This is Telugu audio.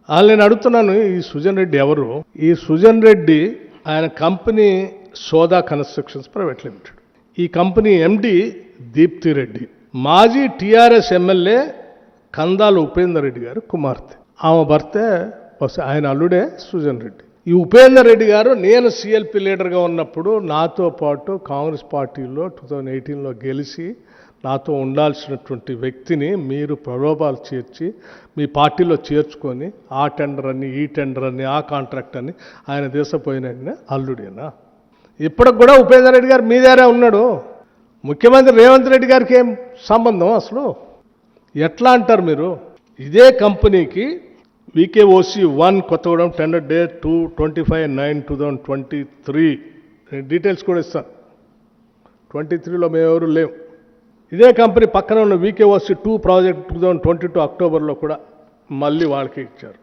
నేను అడుగుతున్నాను, ఈ సుజన్ రెడ్డి ఎవరు? ఈ సుజన్ రెడ్డి ఆయన కంపెనీ సోదా కన్స్ట్రక్షన్స్ ప్రైవేట్ లిమిటెడ్. ఈ కంపెనీ ఎండి దీప్తి రెడ్డి, మాజీ టీఆర్ఎస్ ఎమ్మెల్యే కందాల ఉపేందర్ రెడ్డి గారు కుమార్తె. ఆమె భర్తే ఆయన అల్లుడే సుజన్ రెడ్డి. ఈ ఉపేందర్ రెడ్డి గారు నేను సిఎల్పి లీడర్గా ఉన్నప్పుడు నాతో పాటు కాంగ్రెస్ పార్టీలో 2018లో గెలిచి నాతో ఉండాల్సినటువంటి వ్యక్తిని మీరు ప్రలోభాలు చేర్చి మీ పార్టీలో చేర్చుకొని ఆ టెండర్ అని ఈ టెండర్ అని ఆ కాంట్రాక్ట్ అని ఆయన దేశపోయిన అల్లుడేనా? ఇప్పటికి కూడా ఉపేందర్ రెడ్డి గారు మీ దగ్గరే ఉన్నాడు. ముఖ్యమంత్రి రేవంత్ రెడ్డి గారికి ఏం సంబంధం అసలు? ఎట్లా అంటారు మీరు? ఇదే కంపెనీకి వికేఓసి 1 కొత్తగూడెం టెండర్ డేట్ 25/9/2023 డీటెయిల్స్ కూడా ఇస్తాను. 23లో మేము ఎవరు లేవు. ఇదే కంపెనీ పక్కన ఉన్న వికేఓసి 2 ప్రాజెక్ట్ 2022 అక్టోబర్లో కూడా మళ్ళీ వాళ్ళకి ఇచ్చారు.